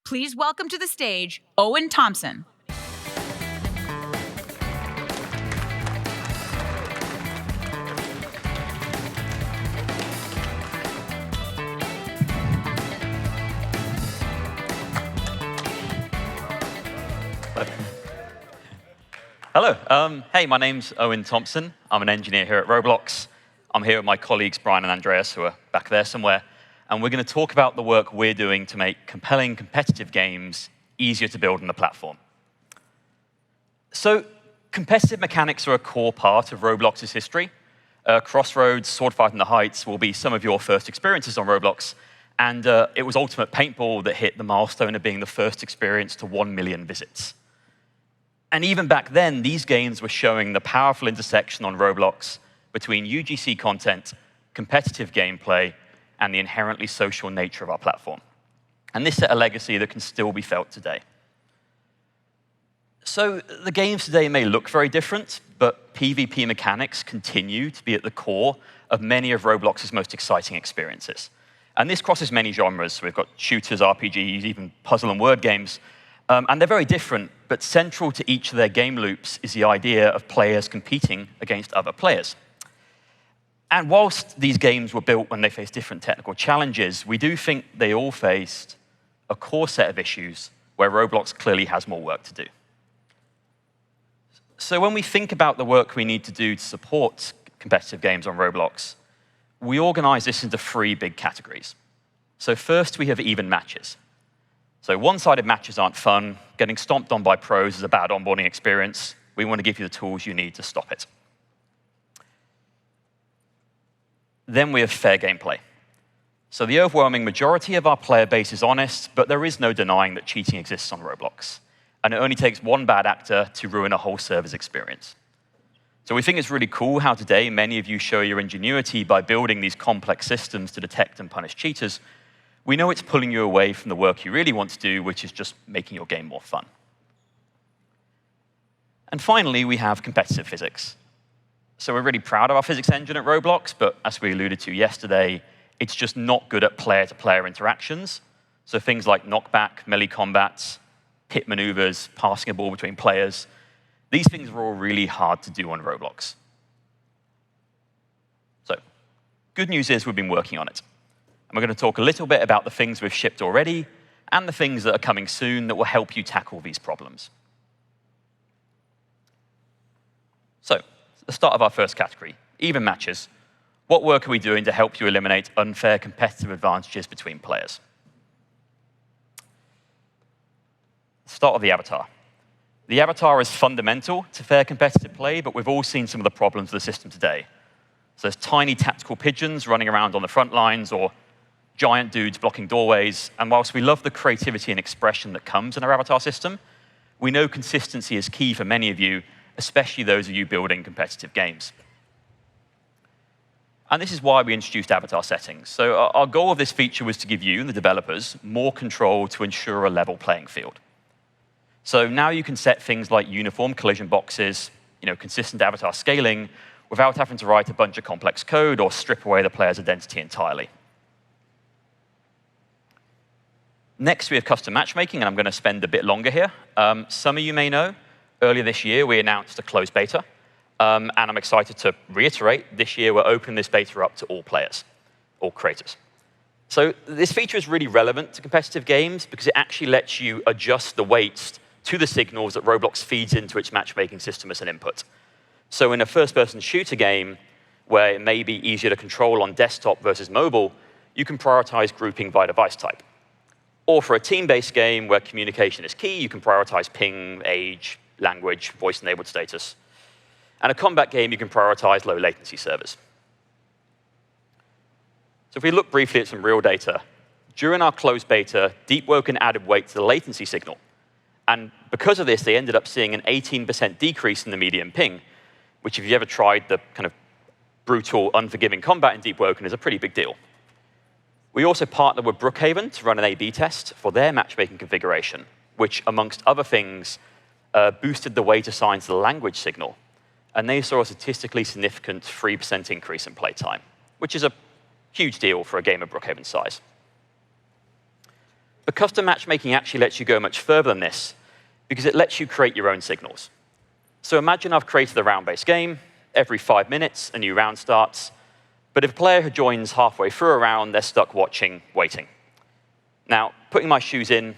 Please welcome to the stage Owen Thompson. Hello. Hey, my name's Owen Thompson. I'm an engineer here at Roblox. I'm here with my colleagues Brian and Andreas, who are back there somewhere. And we're going to talk about the work we're doing to make compelling competitive games easier to build on the platform. So competitive mechanics are a core part of Roblox's history. Crossroads, Swordfight in the Heights will be some of your first experiences on Roblox. And it was Ultimate Paintball that hit the milestone of being the first experience to 1 million visits. And even back then, these games were showing the powerful intersection on Roblox between UGC content, competitive gameplay, and the inherently social nature of our platform. And this set a legacy that can still be felt today. So the games today may look very different, but PvP mechanics continue to be at the core of many of Roblox's most exciting experiences. And this crosses many genres. So we've got shooters, RPGs, even puzzle and word games. And they're very different, but central to each of their game loops is the idea of players competing against other players. And whilst these games were built when they faced different technical challenges, we do think they all faced a core set of issues where Roblox clearly has more work to do. So when we think about the work we need to do to support competitive games on Roblox, we organize this into 3 big categories. So first, we have even matches. So one-sided matches aren't fun. Getting stomped on by pros is a bad onboarding experience. We want to give you the tools you need to stop it. Then we have fair gameplay. So the overwhelming majority of our player base is honest, but there is no denying that cheating exists on Roblox. And it only takes one bad actor to ruin a whole server's experience. So we think it's really cool how today many of you show your ingenuity by building these complex systems to detect and punish cheaters. We know it's pulling you away from the work you really want to do, which is just making your game more fun. And finally, we have competitive physics. So we're really proud of our physics engine at Roblox, but as we alluded to yesterday, it's just not good at player-to-player interactions. So things like knockback, melee combats, pit maneuvers, passing a ball between players, these things are all really hard to do on Roblox. So good news is we've been working on it. And we're going to talk a little bit about the things we've shipped already and the things that are coming soon that will help you tackle these problems. So, the start of our first category, even matches. What work are we doing to help you eliminate unfair competitive advantages between players? Start with the avatar. The avatar is fundamental to fair competitive play, but we've all seen some of the problems of the system today. So there's tiny tactical pigeons running around on the front lines, or giant dudes blocking doorways. And whilst we love the creativity and expression that comes in our avatar system, we know consistency is key for many of you, especially those of you building competitive games. And this is why we introduced avatar settings. So our goal of this feature was to give you, the developers, more control to ensure a level playing field. So now you can set things like uniform collision boxes, consistent avatar scaling, without having to write a bunch of complex code or strip away the player's identity entirely. Next, we have custom matchmaking, and I'm going to spend a bit longer here. Some of you may know, earlier this year, we announced a closed beta. And I'm excited to reiterate, this year, we're opening this beta up to all players, all creators. So this feature is really relevant to competitive games because it actually lets you adjust the weights to the signals that Roblox feeds into its matchmaking system as an input. So in a first-person shooter game, where it may be easier to control on desktop versus mobile, you can prioritize grouping by device type. Or for a team-based game where communication is key, you can prioritize ping, age, language, voice-enabled status. And a combat game, you can prioritize low latency servers. So if we look briefly at some real data, during our closed beta, Deepwoken added weight to the latency signal. And because of this, they ended up seeing an 18% decrease in the median ping, which if you've ever tried the kind of brutal, unforgiving combat in Deepwoken is a pretty big deal. We also partnered with Brookhaven to run an A/B test for their matchmaking configuration, which, amongst other things, boosted the weight assigned to the language signal. And they saw a statistically significant 3% increase in playtime, which is a huge deal for a game of Brookhaven's size. But custom matchmaking actually lets you go much further than this because it lets you create your own signals. So imagine I've created a round-based game. Every 5 minutes, a new round starts. But if a player who joins halfway through a round, they're stuck watching, waiting. Now, putting myself in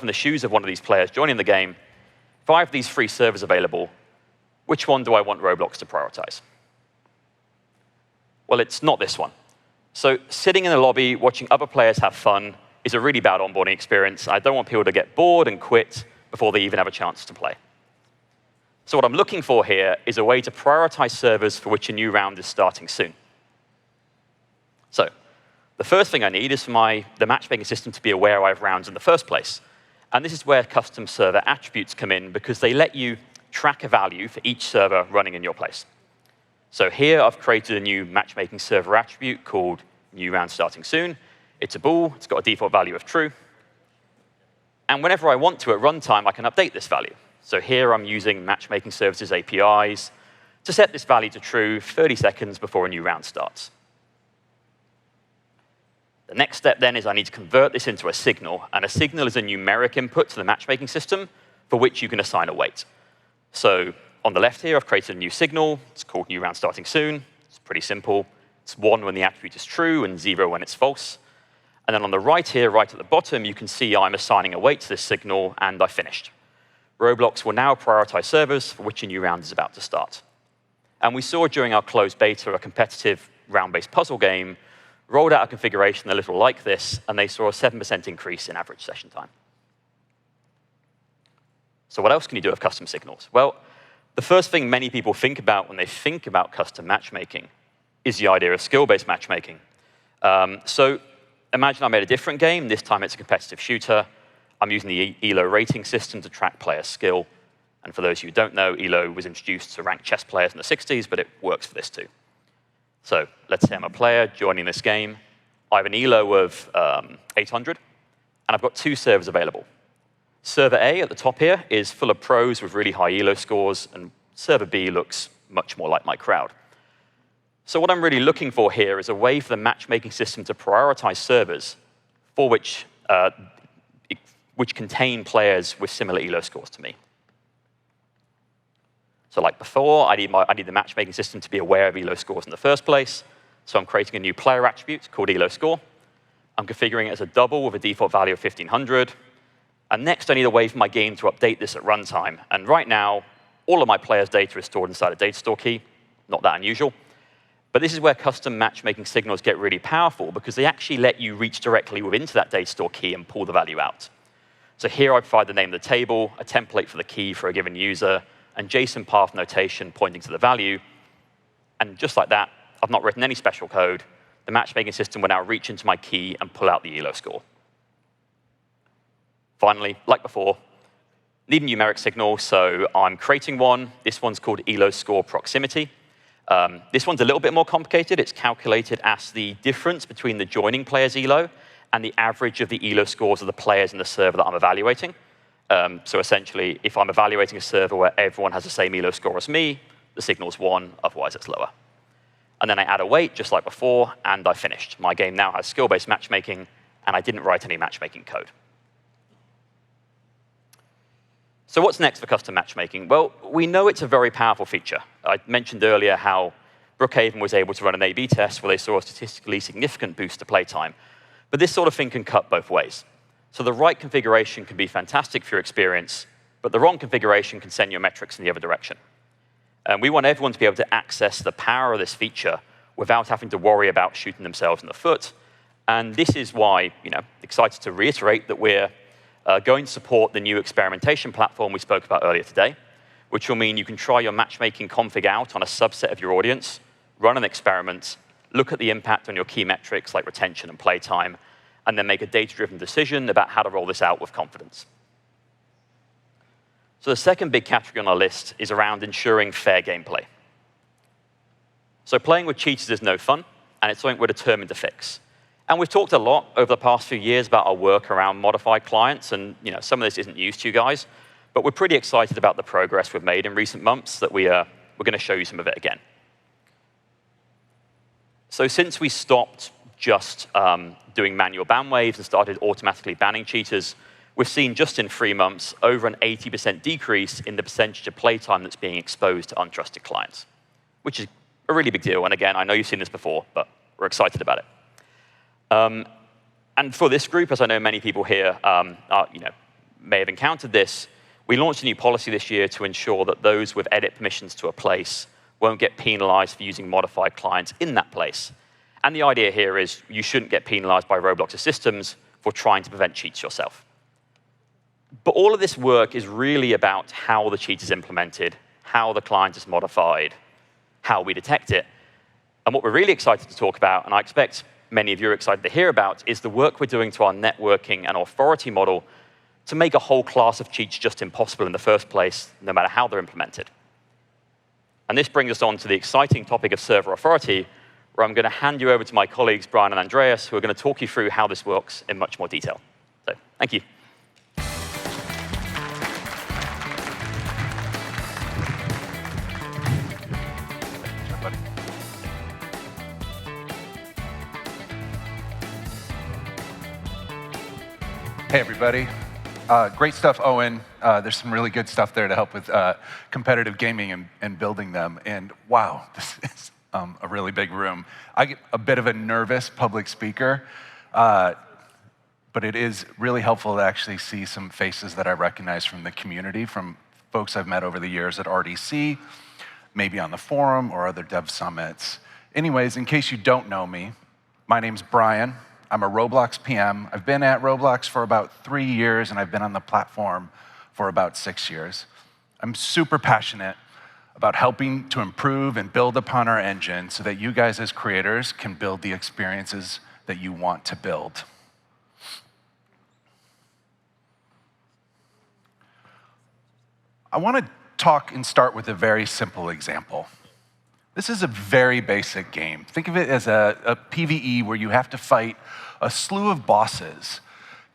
the shoes of one of these players joining the game, if I have these 3 servers available, which one do I want Roblox to prioritize? Well, it's not this one. So sitting in the lobby, watching other players have fun is a really bad onboarding experience. I don't want people to get bored and quit before they even have a chance to play. So what I'm looking for here is a way to prioritize servers for which a new round is starting soon. So the first thing I need is for the matchmaking system to be aware I have rounds in the first place. And this is where custom server attributes come in, because they let you track a value for each server running in your place. So here I've created a new matchmaking server attribute called new round starting soon. It's a bool. It's got a default value of true. And whenever I want to at runtime, I can update this value. So here I'm using matchmaking services APIs to set this value to true 30 seconds before a new round starts. The next step then is I need to convert this into a signal. And a signal is a numeric input to the matchmaking system for which you can assign a weight. So on the left here, I've created a new signal. It's called new round starting soon. It's pretty simple. It's 1 when the attribute is true and 0 when it's false. And then on the right here, right at the bottom, you can see I'm assigning a weight to this signal, and I finished. Roblox will now prioritize servers for which a new round is about to start. And we saw during our closed beta a competitive round-based puzzle game rolled out a configuration a little like this, and they saw a 7% increase in average session time. So what else can you do with custom signals? Well, the first thing many people think about when they think about custom matchmaking is the idea of skill-based matchmaking. So imagine I made a different game. This time it's a competitive shooter. I'm using the ELO rating system to track player skill. And for those of you who don't know, ELO was introduced to rank chess players in the 60s, but it works for this too. So let's say I'm a player joining this game. I have an ELO of 800, and I've got 2 servers available. Server A at the top here is full of pros with really high ELO scores, and server B looks much more like my crowd. So what I'm really looking for here is a way for the matchmaking system to prioritize servers for which contain players with similar ELO scores to me. So like before, I need the matchmaking system to be aware of ELO scores in the first place. So I'm creating a new player attribute called ELO score. I'm configuring it as a double with a default value of 1500. And next, I need a way for my game to update this at runtime. And right now, all of my players' data is stored inside a data store key. Not that unusual. But this is where custom matchmaking signals get really powerful, because they actually let you reach directly into that data store key and pull the value out. So here I provide the name of the table, a template for the key for a given user, and JSON path notation pointing to the value. And just like that, I've not written any special code. The matchmaking system will now reach into my key and pull out the ELO score. Finally, like before, need a numeric signal, so I'm creating one. This one's called ELO score proximity. This one's a little bit more complicated. It's calculated as the difference between the joining player's ELO and the average of the ELO scores of the players in the server that I'm evaluating. So essentially, if I'm evaluating a server where everyone has the same ELO score as me, the signal's 1, otherwise it's lower. And then I add a weight, just like before, and I finished. My game now has skill-based matchmaking, and I didn't write any matchmaking code. So what's next for custom matchmaking? Well, we know it's a very powerful feature. I mentioned earlier how Brookhaven was able to run an A/B test where they saw a statistically significant boost to playtime. But this sort of thing can cut both ways. So the right configuration can be fantastic for your experience, but the wrong configuration can send your metrics in the other direction. And we want everyone to be able to access the power of this feature without having to worry about shooting themselves in the foot. And this is why, excited to reiterate that we're going to support the new experimentation platform we spoke about earlier today, which will mean you can try your matchmaking config out on a subset of your audience, run an experiment, look at the impact on your key metrics like retention and playtime, and then make a data-driven decision about how to roll this out with confidence. So the second big category on our list is around ensuring fair gameplay. So playing with cheaters is no fun, and it's something we're determined to fix. And we've talked a lot over the past few years about our work around modified clients, and some of this isn't news to you guys, but we're pretty excited about the progress we've made in recent months that we're going to show you some of it again. So since we stopped just doing manual ban waves and started automatically banning cheaters, we've seen just in 3 months over an 80% decrease in the percentage of playtime that's being exposed to untrusted clients, which is a really big deal. And again, I know you've seen this before, but we're excited about it. And for this group, as I know many people here may have encountered this, we launched a new policy this year to ensure that those with edit permissions to a place won't get penalized for using modified clients in that place. And the idea here is you shouldn't get penalized by Roblox's systems for trying to prevent cheats yourself. But all of this work is really about how the cheat is implemented, how the client is modified, how we detect it. And what we're really excited to talk about, and I expect many of you are excited to hear about, is the work we're doing to our networking and authority model to make a whole class of cheats just impossible in the first place, no matter how they're implemented. And this brings us on to the exciting topic of server authority, where I'm going to hand you over to my colleagues, Brian and Andreas, who are going to talk you through how this works in much more detail. So, thank you. Hey, everybody. Great stuff, Owen. There's some really good stuff there to help with competitive gaming and building them. And wow, this is a really big room. I get a bit of a nervous public speaker, but it is really helpful to actually see some faces that I recognize from the community, from folks I've met over the years at RDC, maybe on the forum or other dev summits. Anyways, in case you don't know me, my name's Brian. I'm a Roblox PM. I've been at Roblox for about 3 years, and I've been on the platform for about 6 years. I'm super passionate about helping to improve and build upon our engine so that you guys as creators can build the experiences that you want to build. I want to talk and start with a very simple example. This is a very basic game. Think of it as a PvE where you have to fight a slew of bosses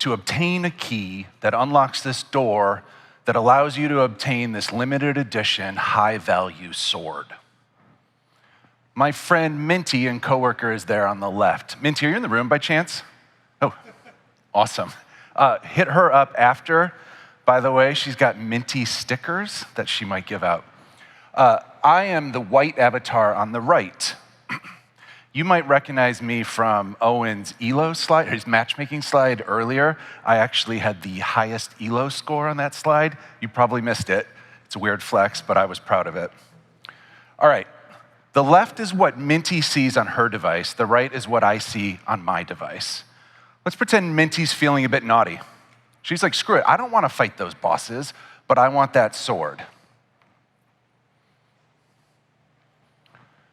to obtain a key that unlocks this door that allows you to obtain this limited edition high-value sword. My friend Minty and coworker is there on the left. Minty, are you in the room by chance? Oh, awesome. Hit her up after. By the way, she's got Minty stickers that she might give out. I am the white avatar on the right. You might recognize me from Owen's ELO slide, his matchmaking slide earlier. I actually had the highest ELO score on that slide. You probably missed it. It's a weird flex, but I was proud of it. All right, the left is what Minty sees on her device. The right is what I see on my device. Let's pretend Minty's feeling a bit naughty. She's like, screw it, I don't want to fight those bosses, but I want that sword.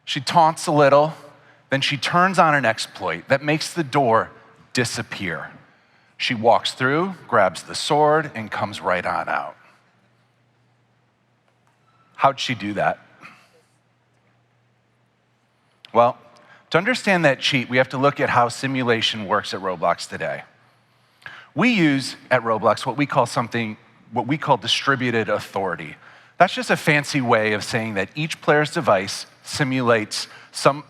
She taunts a little, then she turns on an exploit that makes the door disappear. She walks through, grabs the sword, and comes right on out. How'd she do that? Well, to understand that cheat, we have to look at how simulation works at Roblox today. We use at Roblox what we call distributed authority. That's just a fancy way of saying that each player's device simulates some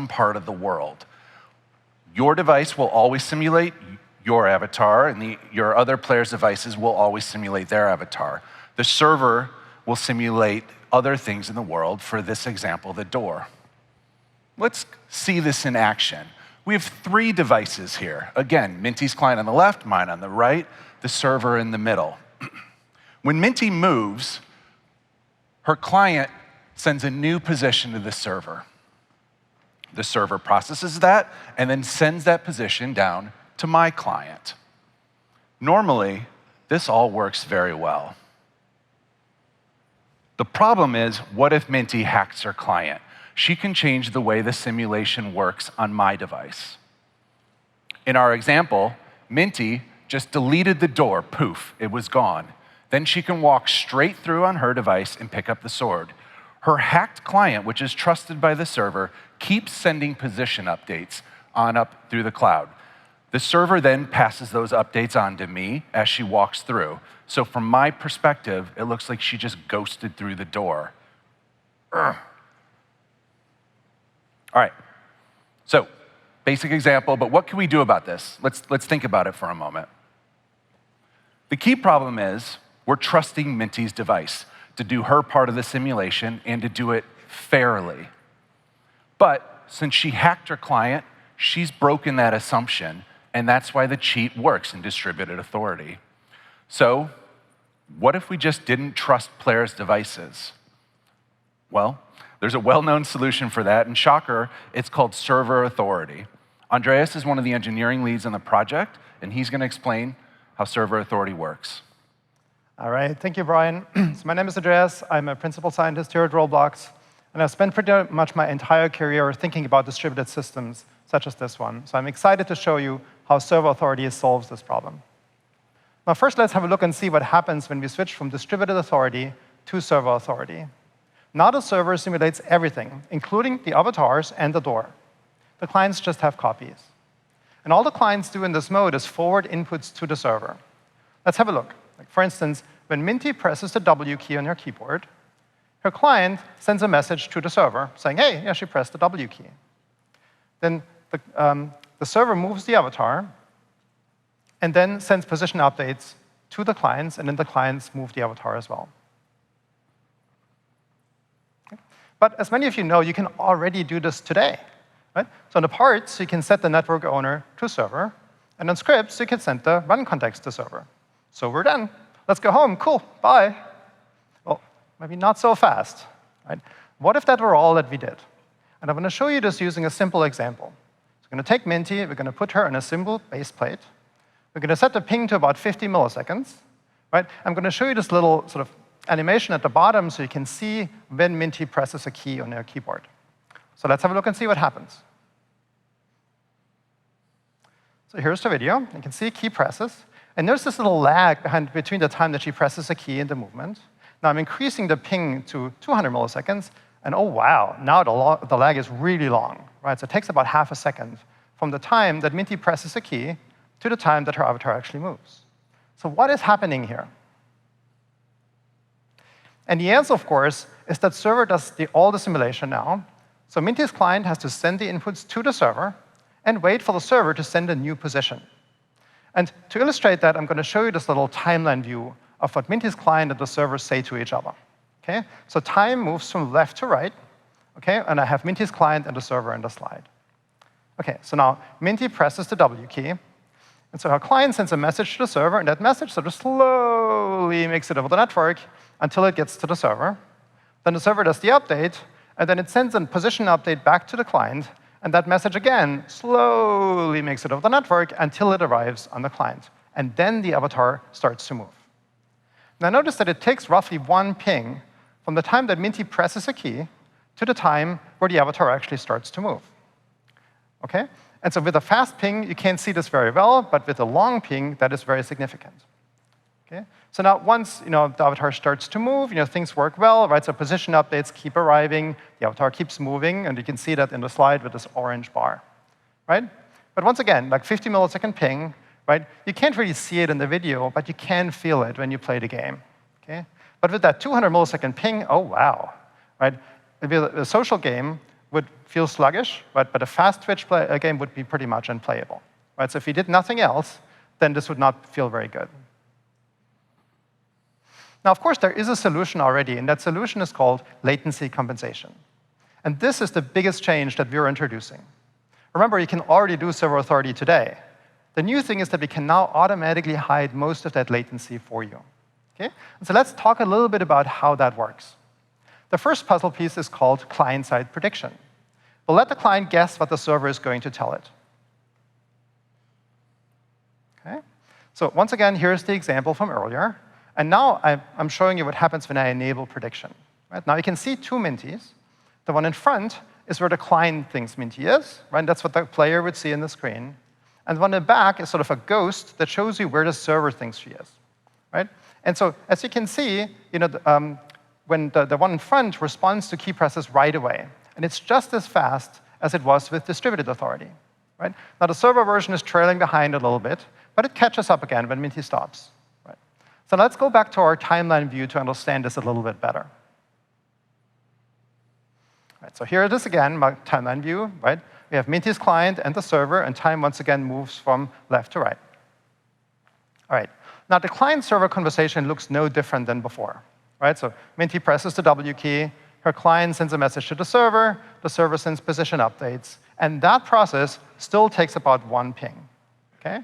part of the world. Your device will always simulate your avatar, and your other players' devices will always simulate their avatar. The server will simulate other things in the world, for this example, the door. Let's see this in action. We have 3 devices here. Again, Minty's client on the left, mine on the right, the server in the middle. When Minty moves, her client sends a new position to the server. The server processes that and then sends that position down to my client. Normally, this all works very well. The problem is, what if Minty hacks her client? She can change the way the simulation works on my device. In our example, Minty just deleted the door, poof, it was gone. Then she can walk straight through on her device and pick up the sword. Her hacked client, which is trusted by the server, keeps sending position updates on up through the cloud. The server then passes those updates on to me as she walks through. So from my perspective, it looks like she just ghosted through the door. All right, so basic example, but what can we do about this? Let's think about it for a moment. The key problem is we're trusting Minty's device to do her part of the simulation and to do it fairly. But since she hacked her client, she's broken that assumption, and that's why the cheat works in distributed authority. So what if we just didn't trust players' devices? Well, there's a well-known solution for that, and shocker, it's called server authority. Andreas is one of the engineering leads on the project, and he's going to explain how server authority works. All right, thank you, Brian. So my name is Andreas. I'm a principal scientist here at Roblox, and I've spent pretty much my entire career thinking about distributed systems, such as this one. So I'm excited to show you how server authority solves this problem. Now, first, let's have a look and see what happens when we switch from distributed authority to server authority. Now the server simulates everything, including the avatars and the door. The clients just have copies. And all the clients do in this mode is forward inputs to the server. Let's have a look. Like, for instance, when Minty presses the W key on her keyboard, her client sends a message to the server saying, hey, yeah, she pressed the W key. Then the server moves the avatar and then sends position updates to the clients, and then the clients move the avatar as well. Okay. But as many of you know, you can already do this today. Right? So in the parts, you can set the network owner to server, and on scripts, you can send the run context to server. So we're done. Let's go home. Cool. Bye. Well, maybe not so fast. Right? What if that were all that we did? And I'm going to show you this using a simple example. So we're going to take Minty. We're going to put her on a simple base plate. We're going to set the ping to about 50 milliseconds. Right? I'm going to show you this little sort of animation at the bottom so you can see when Minty presses a key on her keyboard. So let's have a look and see what happens. So here's the video. You can see key presses. And there's this little lag between the time that she presses a key and the movement. Now I'm increasing the ping to 200 milliseconds. And oh, wow, now the lag is really long. Right? So it takes about half a second from the time that Minty presses a key to the time that her avatar actually moves. So what is happening here? And the answer, of course, is that server does all the simulation now. So Minty's client has to send the inputs to the server and wait for the server to send a new position. And to illustrate that, I'm going to show you this little timeline view of what Minty's client and the server say to each other. Okay? So time moves from left to right, okay? And I have Minty's client and the server in the slide. Okay, so now Minty presses the W key, and so her client sends a message to the server, and that message sort of slowly makes it over the network until it gets to the server. Then the server does the update, and then it sends a position update back to the client, and that message again slowly makes it over the network until it arrives on the client. And then the avatar starts to move. Now notice that it takes roughly one ping from the time that Minty presses a key to the time where the avatar actually starts to move. Okay? And so with a fast ping, you can't see this very well, but with a long ping, that is very significant. Okay? So now once the avatar starts to move, things work well, right? So position updates keep arriving, the avatar keeps moving, and you can see that in the slide with this orange bar, right? But once again, like 50 millisecond ping, right? You can't really see it in the video, but you can feel it when you play the game, okay? But with that 200 millisecond ping, oh wow, right? A social game would feel sluggish, but a fast Twitch game would be pretty much unplayable, right? So if you did nothing else, then this would not feel very good. Now, of course, there is a solution already, and that solution is called latency compensation. And this is the biggest change that we're introducing. Remember, you can already do server authority today. The new thing is that we can now automatically hide most of that latency for you. Okay? And so let's talk a little bit about how that works. The first puzzle piece is called client-side prediction. We'll let the client guess what the server is going to tell it. Okay? So once again, here's the example from earlier. And now I'm showing you what happens when I enable prediction. Right? Now you can see two Mintys. The one in front is where the client thinks Minty is. Right? That's what the player would see in the screen. And the one in the back is sort of a ghost that shows you where the server thinks she is. Right? And so as you can see, when the one in front responds to key presses right away. And it's just as fast as it was with distributed authority. Right? Now the server version is trailing behind a little bit, but it catches up again when Minty stops. So let's go back to our timeline view to understand this a little bit better. Right, so here it is again, my timeline view. Right? we have Minty's client and the server, and time once again moves from left to right. All right. Now, the client-server conversation looks no different than before. Right? So Minty presses the W key, her client sends a message to the server sends position updates, and that process still takes about 1 ping. Okay?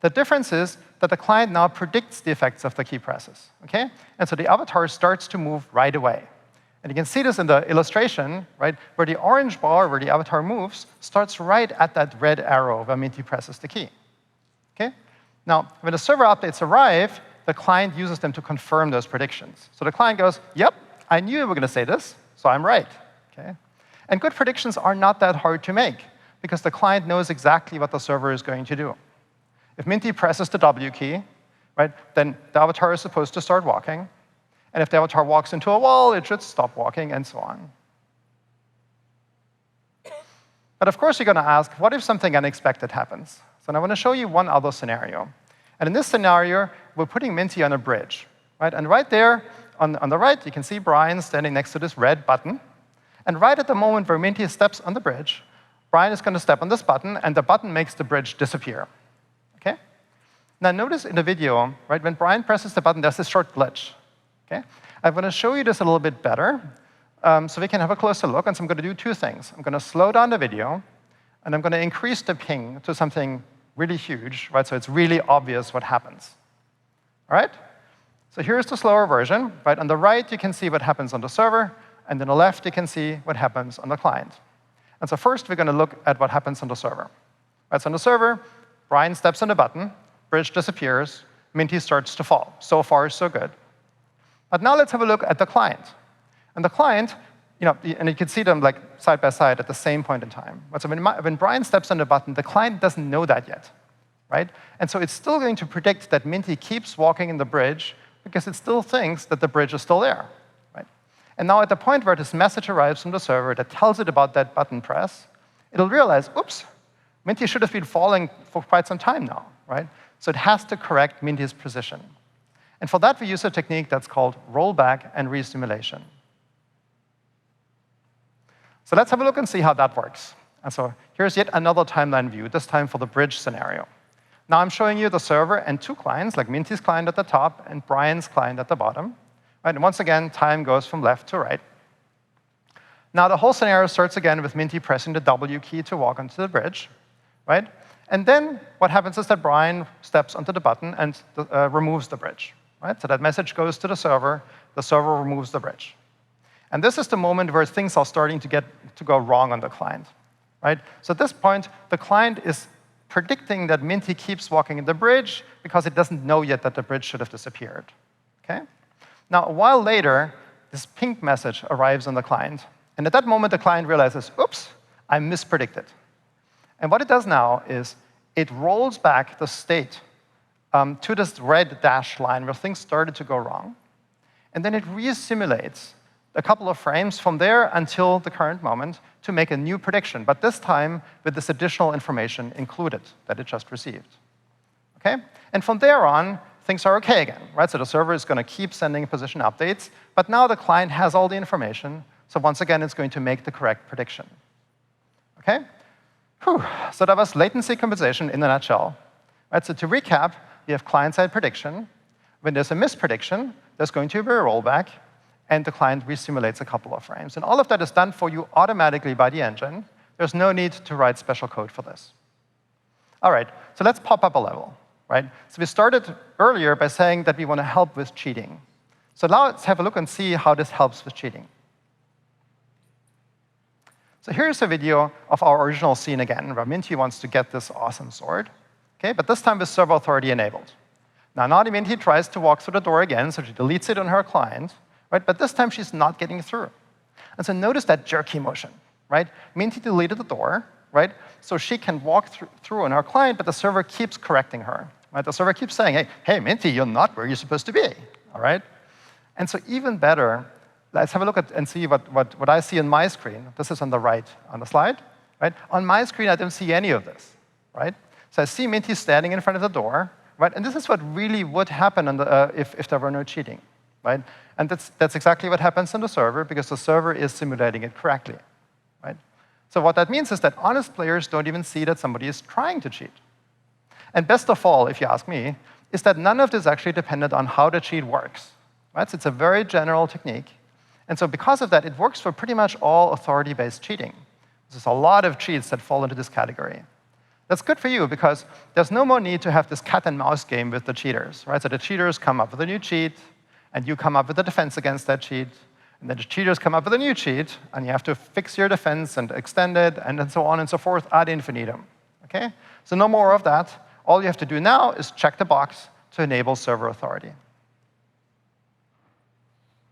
The difference is that the client now predicts the effects of the key presses. Okay? And so the avatar starts to move right away. And you can see this in the illustration, right, where the orange bar, where the avatar moves, starts right at that red arrow where Minty presses the key. Okay? Now, when the server updates arrive, the client uses them to confirm those predictions. So the client goes, yep, I knew you were going to say this, so I'm right. Okay? And good predictions are not that hard to make, because the client knows exactly what the server is going to do. If Minty presses the W key, right, then the avatar is supposed to start walking. And if the avatar walks into a wall, it should stop walking, and so on. But of course, you're going to ask, what if something unexpected happens? So now I want to show you one other scenario. And in this scenario, we're putting Minty on a bridge. Right? And right there, on the right, you can see Brian standing next to this red button. And right at the moment where Minty steps on the bridge, Brian is going to step on this button, and the button makes the bridge disappear. Okay? Now notice in the video, right, when Brian presses the button, there's this short glitch. Okay? I'm going to show you this a little bit better so we can have a closer look. And so I'm going to do 2 things. I'm going to slow down the video, and I'm going to increase the ping to something really huge, right, so it's really obvious what happens. All right? So here's the slower version. Right? On the right, you can see what happens on the server, and on the left, you can see what happens on the client. And so first, we're going to look at what happens on the server. Right, so on the server, Brian steps on the button, bridge disappears, Minty starts to fall. So far, so good. But now let's have a look at the client. And the client, and you can see them like side by side at the same point in time. So when Brian steps on the button, the client doesn't know that yet, right? And so it's still going to predict that Minty keeps walking in the bridge because it still thinks that the bridge is still there, right? And now at the point where this message arrives from the server that tells it about that button press, it'll realize, oops, Minty should have been falling for quite some time now, right? So it has to correct Minty's position. And for that, we use a technique that's called rollback and resimulation. So let's have a look and see how that works. And so here's yet another timeline view, this time for the bridge scenario. Now I'm showing you the server and 2 clients, like Minty's client at the top and Brian's client at the bottom. Right? And once again, time goes from left to right. Now the whole scenario starts again with Minty pressing the W key to walk onto the bridge. Right? And then what happens is that Brian steps onto the button and removes the bridge. Right? So that message goes to the server removes the bridge. And this is the moment where things are starting to go wrong on the client. Right? So at this point, the client is predicting that Minty keeps walking in the bridge because it doesn't know yet that the bridge should have disappeared. Okay? Now, a while later, this pink message arrives on the client. And at that moment, the client realizes, oops, I mispredicted. And what it does now is it rolls back the state to this red dashed line where things started to go wrong. And then it resimulates a couple of frames from there until the current moment to make a new prediction, but this time with this additional information included that it just received. Okay? And from there on, things are OK again. Right? So the server is going to keep sending position updates, but now the client has all the information, so once again, it's going to make the correct prediction. Okay? Whew. So that was latency compensation in a nutshell. Right? So to recap, we have client-side prediction. When there's a misprediction, there's going to be a rollback, and the client resimulates a couple of frames. And all of that is done for you automatically by the engine. There's no need to write special code for this. All right, so let's pop up a level. Right? So we started earlier by saying that we want to help with cheating. So now let's have a look and see how this helps with cheating. So here's a video of our original scene again, where Minty wants to get this awesome sword. Okay, but this time with server authority enabled. Now Minty tries to walk through the door again, so she deletes it on her client. Right? But this time, she's not getting through. And so notice that jerky motion. Right? Minty deleted the door, right? So she can walk through on her client, but the server keeps correcting her. Right? The server keeps saying, hey, Minty, you're not where you're supposed to be. All right? And so even better, let's have a look at and see what I see on my screen. This is on the right on the slide. Right? On my screen, I don't see any of this. Right? So I see Minty standing in front of the door. Right? And this is what really would happen on if there were no cheating. Right? And that's exactly what happens on the server, because the server is simulating it correctly. Right? So what that means is that honest players don't even see that somebody is trying to cheat. And best of all, if you ask me, is that none of this actually depended on how the cheat works. Right? So it's a very general technique. And so because of that, it works for pretty much all authority-based cheating. There's a lot of cheats that fall into this category. That's good for you because there's no more need to have this cat and mouse game with the cheaters. Right? So the cheaters come up with a new cheat, and you come up with a defense against that cheat. And then the cheaters come up with a new cheat, and you have to fix your defense and extend it, and then so on and so forth ad infinitum. Okay? So no more of that. All you have to do now is check the box to enable server authority.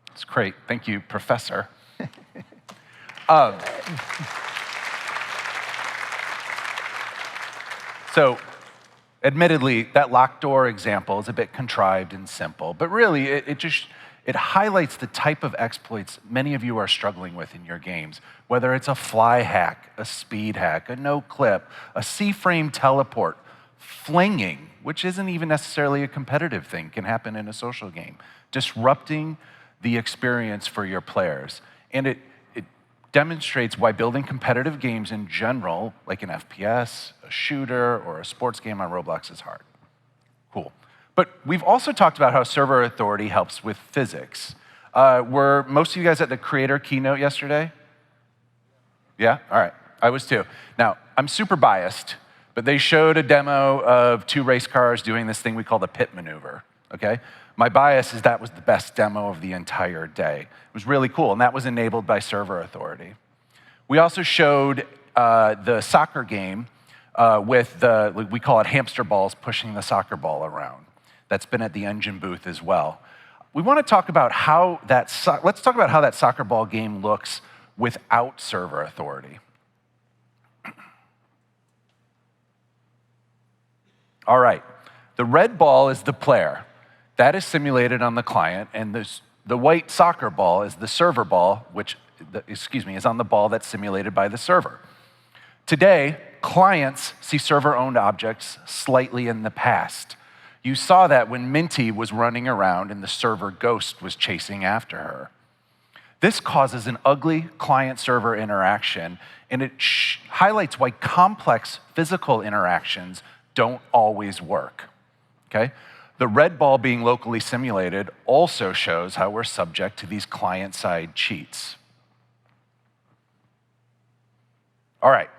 That's great. Thank you, Professor. So, admittedly, that locked door example is a bit contrived and simple, but really, it highlights the type of exploits many of you are struggling with in your games, whether it's a fly hack, a speed hack, a no-clip, a C-frame teleport, flinging, which isn't even necessarily a competitive thing, can happen in a social game, disrupting the experience for your players. And it demonstrates why building competitive games in general, like an FPS, a shooter, or a sports game on Roblox is hard. Cool. But we've also talked about how server authority helps with physics. Were most of you guys at the creator keynote yesterday? Yeah? All right. I was too. Now, I'm super biased, but they showed a demo of 2 race cars doing this thing we call the pit maneuver, okay? My bias is that was the best demo of the entire day. It was really cool, and that was enabled by server authority. We also showed the soccer game with we call it hamster balls pushing the soccer ball around. That's been at the engine booth as well. We want to talk about how let's talk about how that soccer ball game looks without server authority. All right, the red ball is the player. That is simulated on the client, and the white soccer ball is the server ball, which, is on the ball that's simulated by the server. Today, clients see server-owned objects slightly in the past. You saw that when Minty was running around and the server ghost was chasing after her. This causes an ugly client-server interaction, and it highlights why complex physical interactions don't always work, okay? The red ball being locally simulated also shows how we're subject to these client-side cheats. All right,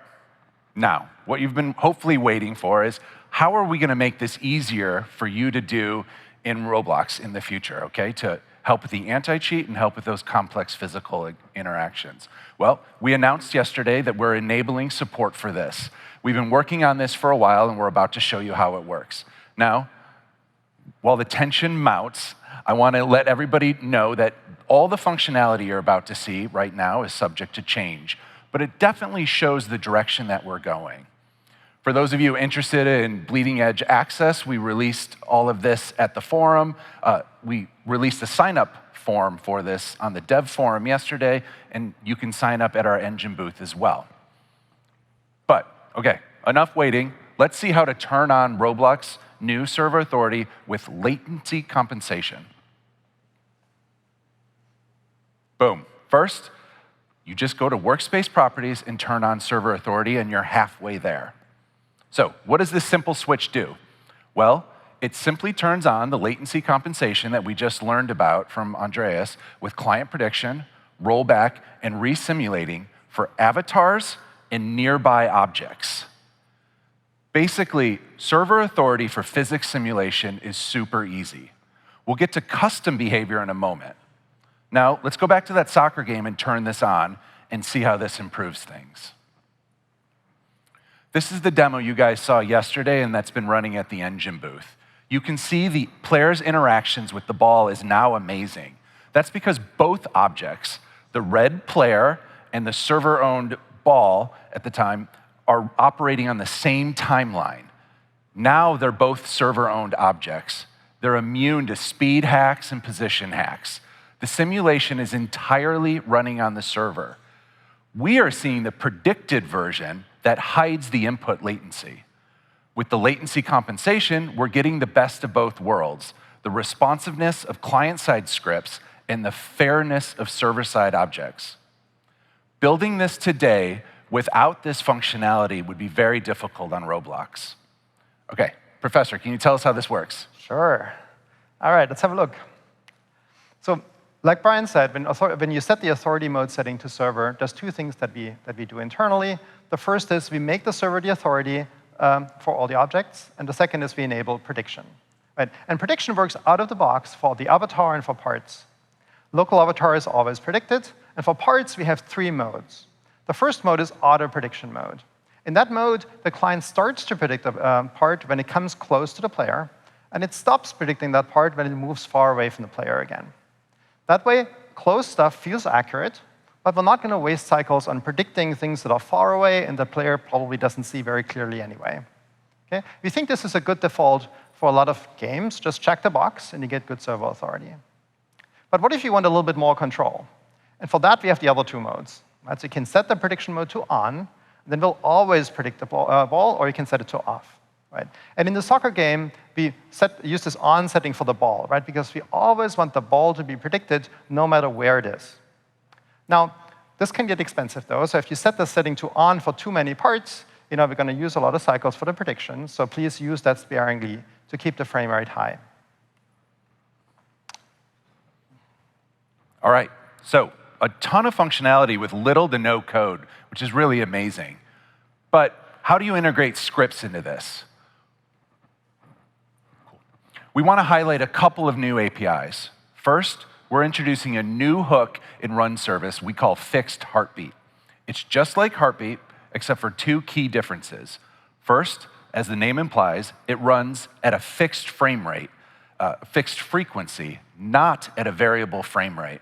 now, what you've been hopefully waiting for is how are we gonna make this easier for you to do in Roblox in the future, okay? To help with the anti-cheat and help with those complex physical interactions. Well, we announced yesterday that we're enabling support for this. We've been working on this for a while, and we're about to show you how it works. Now, while the tension mounts, I want to let everybody know that all the functionality you're about to see right now is subject to change, but it definitely shows the direction that we're going. For those of you interested in bleeding edge access, we released all of this at the forum. We released a sign-up form for this on the dev forum yesterday, and you can sign up at our engine booth as well. But, okay, enough waiting. Let's see how to turn on Roblox new server authority with latency compensation. Boom. First, you just go to Workspace Properties and turn on server authority, and you're halfway there. So what does this simple switch do? Well, it simply turns on the latency compensation that we just learned about from Andreas with client prediction, rollback, and resimulating for avatars and nearby objects. Basically, server authority for physics simulation is super easy. We'll get to custom behavior in a moment. Now, let's go back to that soccer game and turn this on and see how this improves things. This is the demo you guys saw yesterday, and that's been running at the engine booth. You can see the player's interactions with the ball is now amazing. That's because both objects, the red player and the server-owned ball at the time, are operating on the same timeline. Now they're both server-owned objects. They're immune to speed hacks and position hacks. The simulation is entirely running on the server. We are seeing the predicted version that hides the input latency. With the latency compensation, we're getting the best of both worlds, the responsiveness of client-side scripts and the fairness of server-side objects. Building this today without this functionality would be very difficult on Roblox. OK, Professor, can you tell us how this works? Sure. All right, let's have a look. So like Brian said, when you set the authority mode setting to server, there's two things that we do internally. The first is we make the server the authority for all the objects. And the second is we enable prediction. Right? And prediction works out of the box for the avatar and for parts. Local avatar is always predicted. And for parts, we have 3 modes. The first mode is auto prediction mode. In that mode, the client starts to predict a part when it comes close to the player, and it stops predicting that part when it moves far away from the player again. That way, close stuff feels accurate, but we're not going to waste cycles on predicting things that are far away and the player probably doesn't see very clearly anyway. Okay? We think this is a good default for a lot of games. Just check the box, and you get good server authority. But what if you want a little bit more control? And for that, we have the other 2 modes. Right? So you can set the prediction mode to on, then we'll always predict the ball, or you can set it to off. Right? And in the soccer game, we use this on setting for the ball, right? Because we always want the ball to be predicted no matter where it is. Now, this can get expensive, though. So if you set the setting to on for too many parts, we're going to use a lot of cycles for the prediction. So please use that sparingly to keep the frame rate high. All right, so a ton of functionality with little to no code, which is really amazing. But how do you integrate scripts into this? We want to highlight a couple of new APIs. First, we're introducing a new hook in run service we call fixed heartbeat. It's just like heartbeat, except for 2 key differences. First, as the name implies, it runs at a fixed frame rate, fixed frequency, not at a variable frame rate.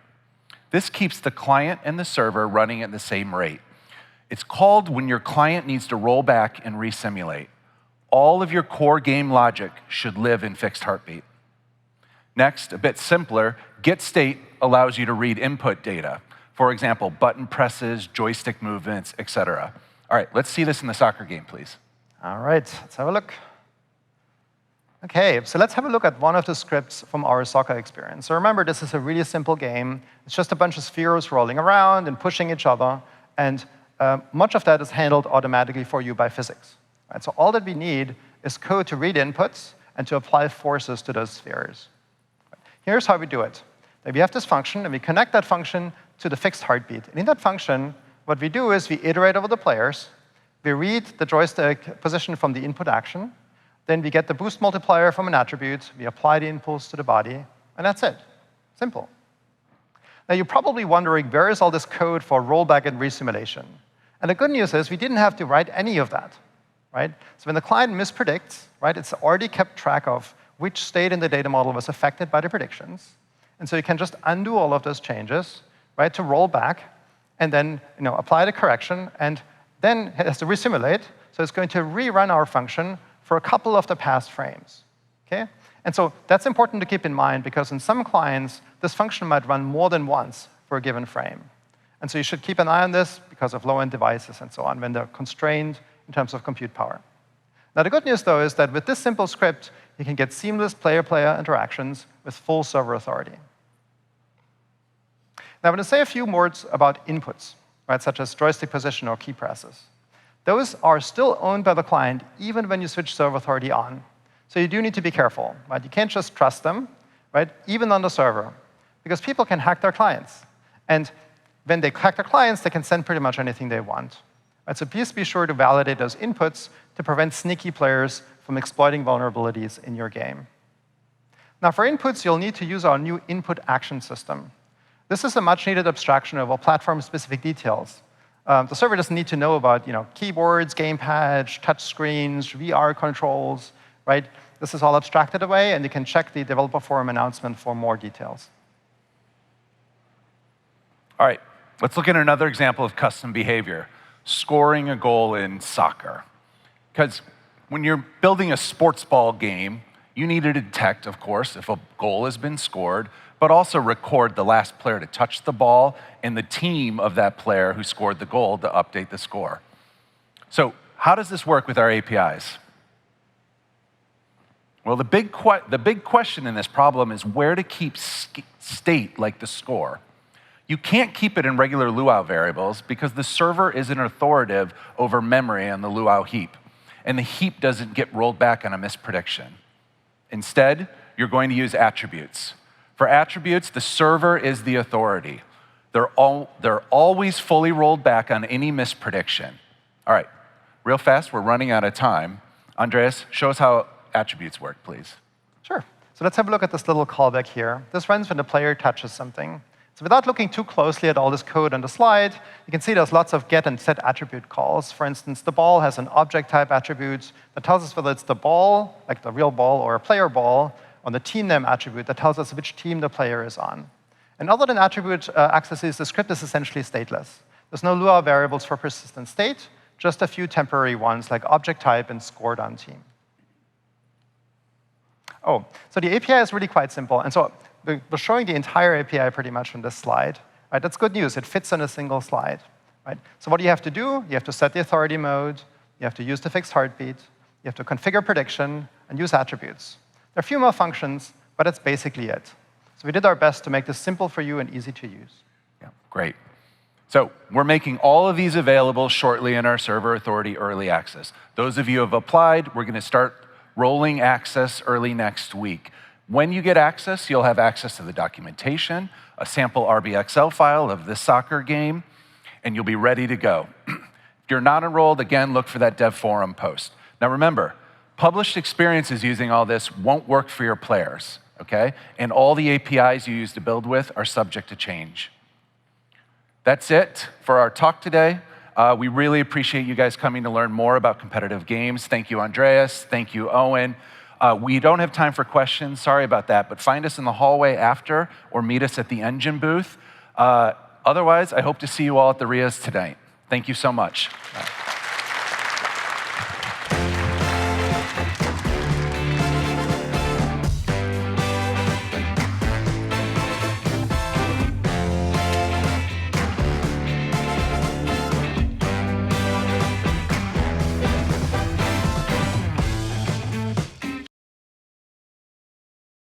This keeps the client and the server running at the same rate. It's called when your client needs to roll back and resimulate. All of your core game logic should live in fixed heartbeat. Next, a bit simpler, get_state allows you to read input data. For example, button presses, joystick movements, etc. All right, let's see this in the soccer game, please. All right, let's have a look. OK, so let's have a look at one of the scripts from our soccer experience. So remember, this is a really simple game. It's just a bunch of spheres rolling around and pushing each other. And much of that is handled automatically for you by physics. Right? So all that we need is code to read inputs and to apply forces to those spheres. Here's how we do it. We have this function, and we connect that function to the fixed heartbeat. And in that function, what we do is we iterate over the players. We read the joystick position from the input action. Then we get the boost multiplier from an attribute. We apply the impulse to the body. And that's it. Simple. Now, you're probably wondering, where is all this code for rollback and resimulation? And the good news is we didn't have to write any of that. Right? So when the client mispredicts, right, it's already kept track of which state in the data model was affected by the predictions. And so you can just undo all of those changes, right, to roll back, and then apply the correction, and then it has to resimulate. So it's going to rerun our function for a couple of the past frames. Okay? And so that's important to keep in mind, because in some clients, this function might run more than once for a given frame. And so you should keep an eye on this because of low-end devices and so on, when they're constrained in terms of compute power. Now, the good news, though, is that with this simple script, you can get seamless player-player interactions with full server authority. Now, I'm going to say a few words about inputs, right, such as joystick position or key presses. Those are still owned by the client, even when you switch server authority on. So you do need to be careful. Right? You can't just trust them, right, even on the server, because people can hack their clients. And when they hack their clients, they can send pretty much anything they want. Right? So please be sure to validate those inputs to prevent sneaky players from exploiting vulnerabilities in your game. Now, for inputs, you'll need to use our new input action system. This is a much-needed abstraction of our platform-specific details. The server doesn't need to know about keyboards, gamepads, touch screens, VR controls. Right? This is all abstracted away, and you can check the developer forum announcement for more details. All right, let's look at another example of custom behavior, scoring a goal in soccer. Because when you're building a sports ball game, you need to detect, of course, if a goal has been scored, but also record the last player to touch the ball and the team of that player who scored the goal to update the score. So how does this work with our APIs? Well, the big question in this problem is where to keep state like the score. You can't keep it in regular luau variables because the server isn't authoritative over memory on the luau heap. And the heap doesn't get rolled back on a misprediction. Instead, you're going to use attributes. For attributes, the server is the authority. They're always fully rolled back on any misprediction. All right, real fast, we're running out of time. Andreas, show us how attributes work, please. Sure. So let's have a look at this little callback here. This runs when the player touches something. So without looking too closely at all this code on the slide, you can see there's lots of get and set attribute calls. For instance, the ball has an object type attribute that tells us whether it's the ball, like the real ball, or a player ball, on the team name attribute that tells us which team the player is on. And other than attribute accesses, the script is essentially stateless. There's no Lua variables for persistent state, just a few temporary ones like object type and scored on team. Oh, so the API is really quite simple. And so we're showing the entire API pretty much on this slide. Right? That's good news. It fits on a single slide. Right? So what do you have to do? You have to set the authority mode. You have to use the fixed heartbeat. You have to configure prediction and use attributes. There are a few more functions, but that's basically it. So we did our best to make this simple for you and easy to use. Yeah, great. So we're making all of these available shortly in our Server Authority Early Access. Those of you who have applied, we're going to start rolling access early next week. When you get access, you'll have access to the documentation, a sample RBXL file of this soccer game, and you'll be ready to go. If you're not enrolled, again, look for that dev forum post. Now remember, published experiences using all this won't work for your players, okay? And all the APIs you use to build with are subject to change. That's it for our talk today. We really appreciate you guys coming to learn more about competitive games. Thank you, Andreas. Thank you, Owen. We don't have time for questions. Sorry about that. But find us in the hallway after or meet us at the engine booth. Otherwise, I hope to see you all at the RIAs tonight. Thank you so much.